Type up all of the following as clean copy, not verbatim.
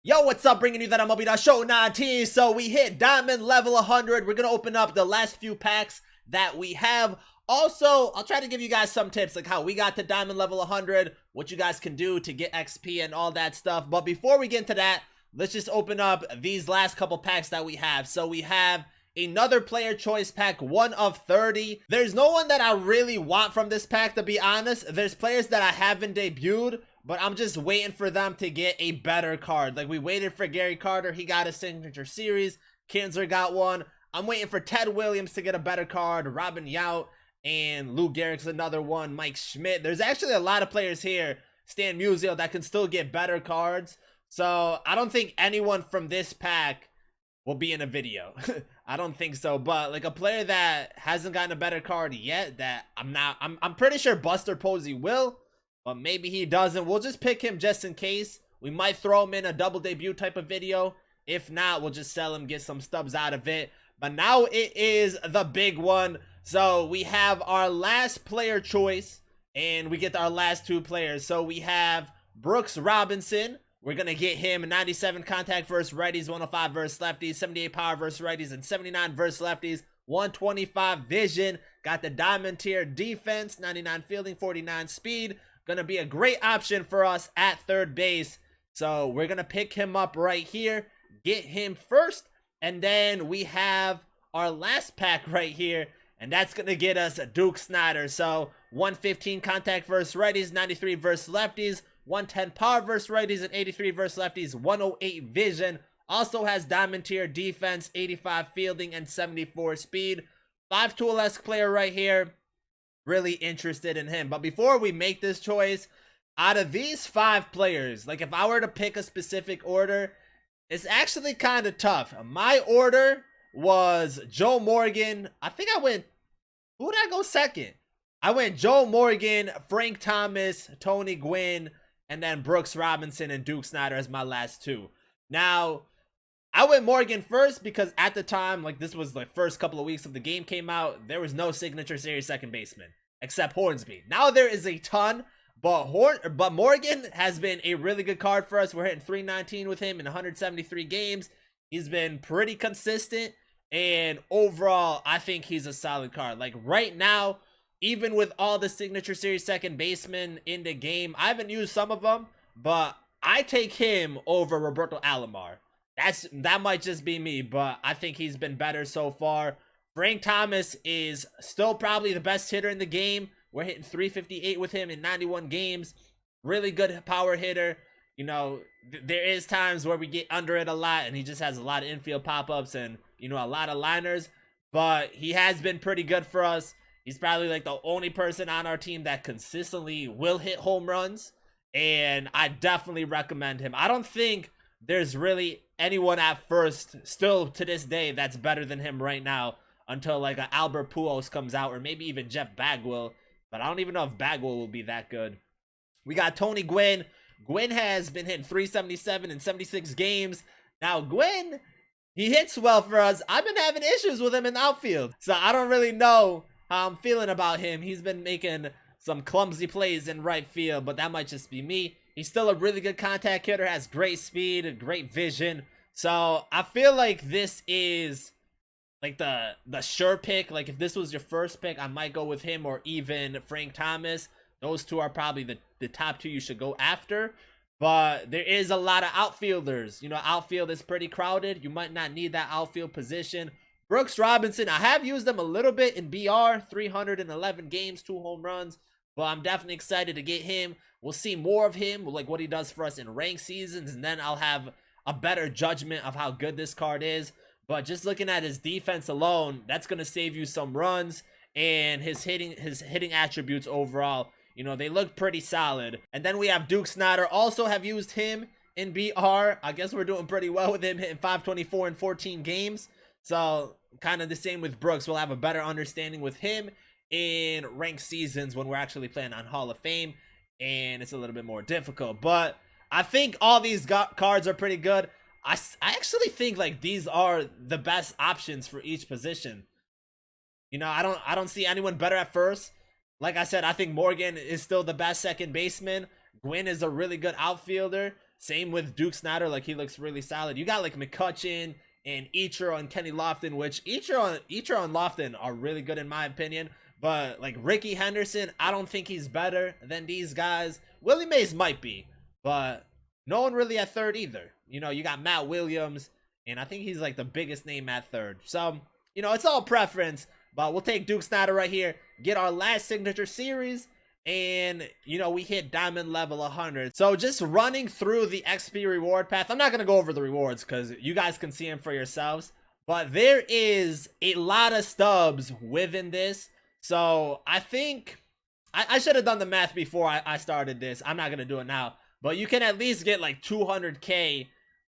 Yo, what's up? Bringing you that MLB Show 19. So we hit diamond level 100. We're going to open up the last few packs that we have. Also, I'll try to give you guys some tips like how we got to diamond level 100, what you guys can do to get XP and all that stuff. But before we get into that, let's just open up these last couple packs that we have. So we have another player choice pack, 1 of 30. There's no one that I really want from this pack, to be honest. There's players that I haven't debuted, but I'm just waiting for them to get a better card. Like, we waited for Gary Carter. He got a signature series. Kinsler got one. I'm waiting for Ted Williams to get a better card. Robin Yount and Lou Gehrig's another one. Mike Schmidt. There's actually a lot of players here, Stan Musial, that can still get better cards. So I don't think anyone from this pack will be in a video. I don't think so. But like a player that hasn't gotten a better card yet, that I'm pretty sure Buster Posey will. But maybe he doesn't. We'll just pick him just in case. We might throw him in a double debut type of video. If not, we'll just sell him, get some stubs out of it. But now it is the big one. So we have our last player choice, and we get our last two players. So we have Brooks Robinson. We're going to get him 97 contact versus righties, 105 versus lefties, 78 power versus righties, and 79 versus lefties. 125 vision. Got the diamond tier defense, 99 fielding, 49 speed. Gonna be a great option for us at third base. So we're gonna pick him up right here, get him first, and then we have our last pack right here, and that's gonna get us Duke Snider. So 115 contact versus righties, 93 versus lefties, 110 power versus righties, and 83 versus lefties, 108 vision. Also has diamond tier defense, 85 fielding, and 74 speed. 5-tool-esque player right here. Really interested in him. But before we make this choice, out of these 5 players, like if I were to pick a specific order, it's actually kind of tough. My order was Joe Morgan. I think I went, who did I go second? I went Joe Morgan, Frank Thomas, Tony Gwynn, and then Brooks Robinson and Duke Snider as my last 2. Now, I went Morgan first because at the time, like this was the first couple of weeks of the game came out, there was no signature series second baseman except Hornsby. Now there is a ton, but Morgan has been a really good card for us. We're hitting 319 with him in 173 games. He's been pretty consistent, and overall, I think he's a solid card. Like right now, even with all the signature series second basemen in the game, I haven't used some of them, but I take him over Roberto Alomar. That might just be me, but I think he's been better so far. Frank Thomas is still probably the best hitter in the game. We're hitting 358 with him in 91 games. Really good power hitter. You know, there is times where we get under it a lot, and he just has a lot of infield pop-ups and, you know, a lot of liners. But he has been pretty good for us. He's probably like the only person on our team that consistently will hit home runs, and I definitely recommend him. I don't think there's really anyone at first still to this day that's better than him right now until like a Albert Pujols comes out, or maybe even Jeff Bagwell, but I don't even know if Bagwell will be that good. We got Tony Gwynn. Gwynn has been hitting 377 in 76 games. Now Gwynn, he hits well for us. I've been having issues with him in the outfield, so I don't really know how I'm feeling about him. He's been making some clumsy plays in right field, but that might just be me. He's still a really good contact hitter, has great speed, great vision. So I feel like this is like the sure pick. Like if this was your first pick, I might go with him or even Frank Thomas. Those two are probably the top 2 you should go after. But there is a lot of outfielders. You know, outfield is pretty crowded. You might not need that outfield position. Brooks Robinson, I have used him a little bit in BR, 311 games, 2 home runs. But I'm definitely excited to get him. We'll see more of him, like what he does for us in ranked seasons, and then I'll have a better judgment of how good this card is. But just looking at his defense alone, that's going to save you some runs, and his hitting attributes overall, you know, they look pretty solid. And then we have Duke Snider. Also have used him in BR. I guess we're doing pretty well with him, hitting 524 in 14 games. So kind of the same with Brooks. We'll have a better understanding with him in ranked seasons when we're actually playing on Hall of Fame, and it's a little bit more difficult. But I think all these cards are pretty good. I actually think like these are the best options for each position. You know, I don't see anyone better at first. Like I said, I think Morgan is still the best second baseman. Gwynn is a really good outfielder. Same with Duke Snyder, like he looks really solid. You got like McCutcheon and Ichiro and Kenny Lofton, which Ichiro and Lofton are really good in my opinion. But like Ricky Henderson, I don't think he's better than these guys. Willie Mays might be, but no one really at third either. You know, you got Matt Williams, and I think he's like the biggest name at third. So, you know, it's all preference, but we'll take Duke Snyder right here, get our last signature series, and, you know, we hit diamond level 100. So just running through the XP reward path, I'm not going to go over the rewards because you guys can see them for yourselves, but there is a lot of stubs within this. So I think I should have done the math before I started this. I'm not going to do it now, but you can at least get like 200K.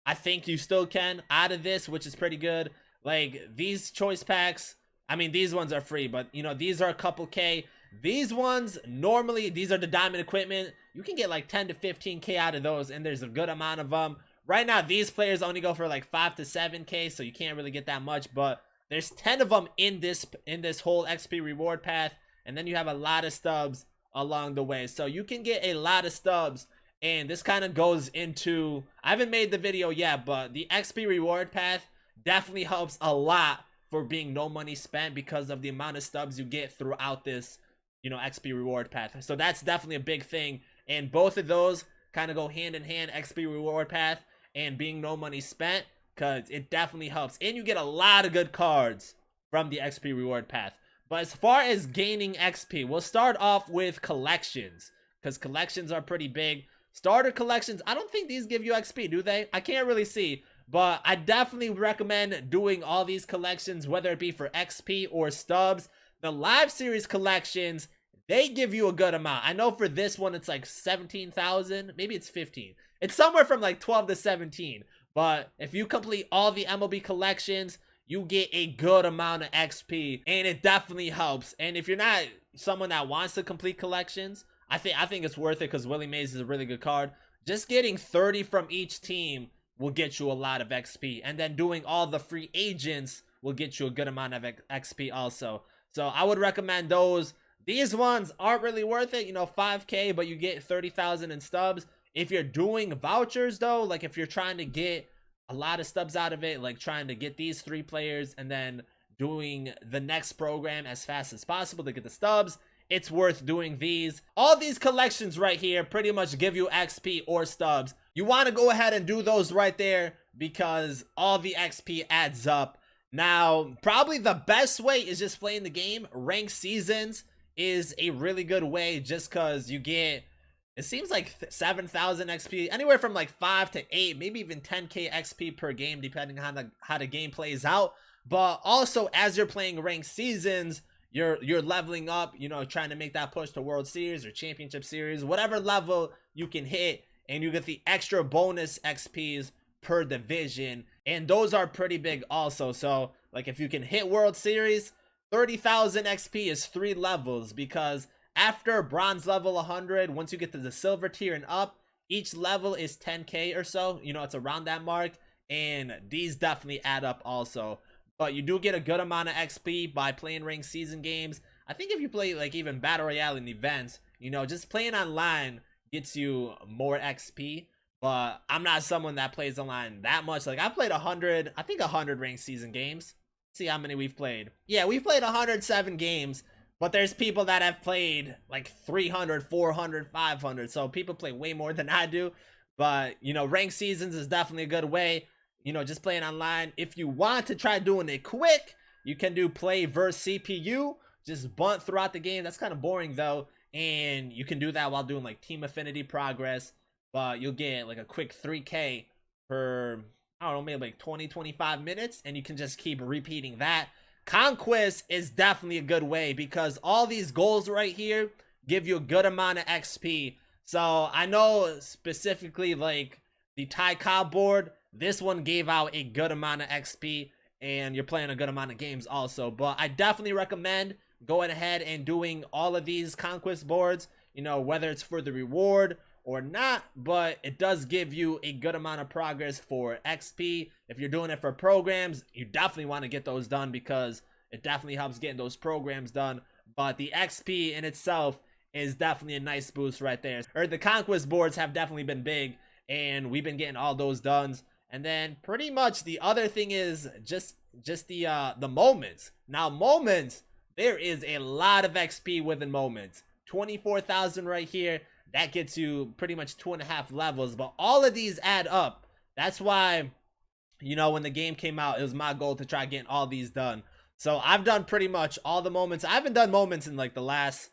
I think you still can out of this, which is pretty good. Like these choice packs, I mean, these ones are free, but you know, these are a couple K. These ones, normally, these are the diamond equipment. You can get like 10 to 15K out of those, and there's a good amount of them. Right now, these players only go for like 5 to 7K, so you can't really get that much, but there's 10 of them in this whole XP reward path, and then you have a lot of stubs along the way. So you can get a lot of stubs, and this kind of goes into, I haven't made the video yet, but the XP reward path definitely helps a lot for being no money spent because of the amount of stubs you get throughout this, you know, XP reward path. So that's definitely a big thing, and both of those kind of go hand in hand, XP reward path and being no money spent, because it definitely helps, and you get a lot of good cards from the XP reward path. But as far as gaining XP, we'll start off with collections, because collections are pretty big. Starter collections, I don't think these give you XP, do they? I can't really see, but I definitely recommend doing all these collections, whether it be for XP or stubs. The live series collections, they give you a good amount. I know for this one, it's like 17,000. Maybe it's 15. It's somewhere from like 12 to 17. But if you complete all the MLB collections, you get a good amount of XP. And it definitely helps. And if you're not someone that wants to complete collections, I think it's worth it because Willie Mays is a really good card. Just getting 30 from each team will get you a lot of XP. And then doing all the free agents will get you a good amount of XP also. So I would recommend those. These ones aren't really worth it, you know, 5K, but you get 30,000 in stubs. If you're doing vouchers though, like if you're trying to get a lot of stubs out of it, like trying to get these 3 players and then doing the next program as fast as possible to get the stubs, it's worth doing these. All these collections right here pretty much give you XP or stubs. You want to go ahead and do those right there because all the XP adds up. Now, probably the best way is just playing the game. Ranked seasons is a really good way just because you get, it seems like 7,000 XP, anywhere from like 5 to 8, maybe even 10K XP per game, depending on how the game plays out. But also, as you're playing ranked seasons, you're leveling up, you know, trying to make that push to World Series or Championship Series, whatever level you can hit, and you get the extra bonus XPs per division, and those are pretty big also. So like if you can hit World Series, 30,000 XP is 3 levels, because after bronze level 100, once you get to the silver tier and up, each level is 10K or so, you know, it's around that mark, and these definitely add up also. But you do get a good amount of XP by playing ranked season games. I think if you play like even battle royale and events, you know, just playing online gets you more XP. But I'm not someone that plays online that much. Like I played 100, I think 100 ranked season games. Let's see how many we've played. Yeah, we've played 107 games, but there's people that have played like 300, 400, 500. So people play way more than I do. But, you know, ranked seasons is definitely a good way. You know, just playing online. If you want to try doing it quick, you can do play versus CPU. Just bunt throughout the game. That's kind of boring though. And you can do that while doing like team affinity progress. But you'll get like a quick 3K per, I don't know, maybe like 20, 25 minutes. And you can just keep repeating that. Conquest is definitely a good way because all these goals right here give you a good amount of XP. So I know specifically like the Ty Cobb board, this one gave out a good amount of XP and you're playing a good amount of games also. But I definitely recommend going ahead and doing all of these conquest boards, you know, whether it's for the reward or not, but it does give you a good amount of progress for XP. If you're doing it for programs, you definitely want to get those done because it definitely helps getting those programs done. But the XP in itself is definitely a nice boost right there. Or the conquest boards have definitely been big, and we've been getting all those done. And then pretty much the other thing is just the moments. Now moments, there is a lot of XP within moments. 24,000 right here. That gets you pretty much 2.5 levels, but all of these add up. That's why, you know, when the game came out, it was my goal to try getting all these done. So I've done pretty much all the moments. I haven't done moments in like the last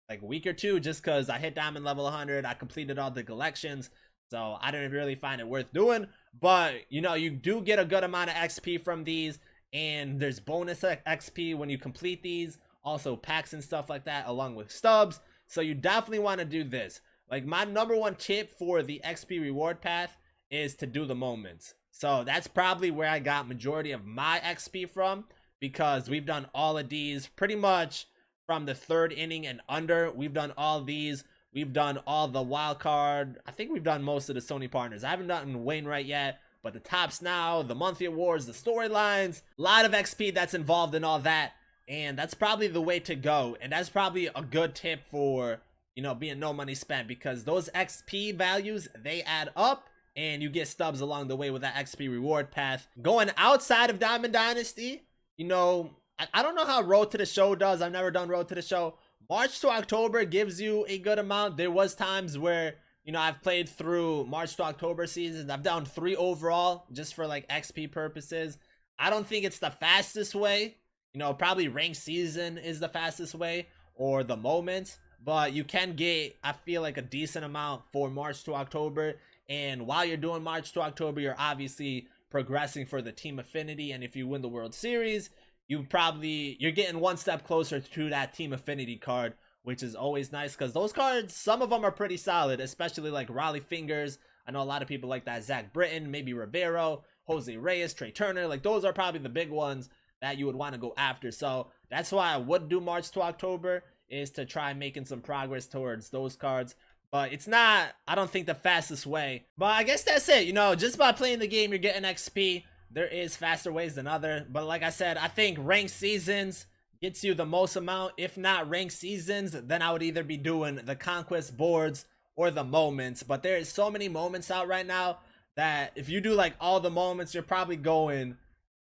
like week or two, just because I hit diamond level 100. I completed all the collections, so I didn't really find it worth doing. But you know, you do get a good amount of XP from these, and there's bonus XP when you complete these, also packs and stuff like that, along with stubs. So you definitely want to do this. Like, my number one tip for the XP reward path is to do the moments. So that's probably where I got majority of my XP from, because we've done all of these pretty much from the 3rd inning and under. We've done all these. We've done all the wild card. I think we've done most of the Sony partners. I haven't done Wainwright yet, but the tops now, the monthly awards, the storylines, a lot of XP that's involved in all that. And that's probably the way to go. And that's probably a good tip for, you know, being no money spent, because those XP values, they add up, and you get stubs along the way with that XP reward path. Going outside of Diamond Dynasty, you know, I don't know how Road to the Show does. I've never done Road to the Show. March to October gives you a good amount. There was times where, you know, I've played through March to October seasons. I've done 3 overall just for like XP purposes. I don't think it's the fastest way. You know, probably ranked season is the fastest way, or the moments, but you can get, I feel like, a decent amount for March to October. And while you're doing March to October, you're obviously progressing for the team affinity. And if you win the World Series, you're getting one step closer to that team affinity card, which is always nice, because those cards, some of them are pretty solid, especially like Raleigh Fingers. I know a lot of people like that. Zach Britton, maybe Rivero, Jose Reyes, Trey Turner. Like, those are probably the big ones that you would want to go after. So that's why I would do March to October, is to try making some progress towards those cards. But it's not, I don't think, the fastest way. But I guess that's it. You know, just by playing the game, you're getting XP. There is faster ways than other. But like I said, I think ranked seasons gets you the most amount. If not ranked seasons, then I would either be doing the conquest boards or the moments. But there is so many moments out right now that if you do like all the moments, you're probably going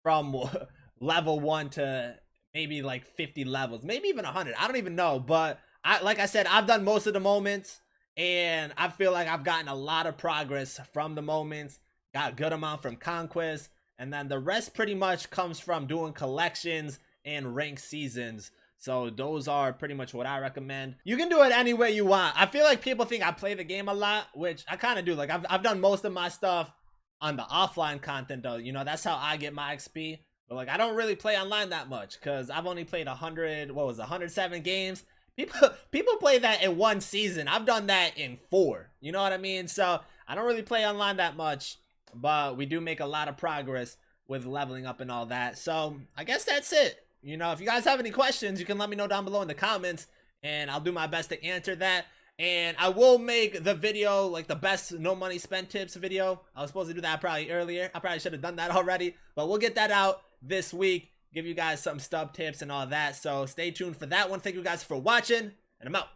from level 1 to maybe like 50 levels, maybe even 100. I don't even know. But like I said, I've done most of the moments, and I feel like I've gotten a lot of progress from the moments. Got a good amount from conquest, and then the rest pretty much comes from doing collections and ranked seasons. So those are pretty much what I recommend. You can do it any way you want. I feel like people think I play the game a lot, which I kind of do. Like, I've done most of my stuff on the offline content though. You know, that's how I get my XP. But like, I don't really play online that much, because I've only played 107 games. People play that in 1 season. I've done that in 4. You know what I mean? So I don't really play online that much, but we do make a lot of progress with leveling up and all that. So I guess that's it. You know, if you guys have any questions, you can let me know down below in the comments, and I'll do my best to answer that. And I will make the video, like the best no money spent tips video. I was supposed to do that probably earlier. I probably should have done that already, but we'll get that out this week. Give you guys some stub tips and all that. So stay tuned for that one. Thank you guys for watching, and I'm out.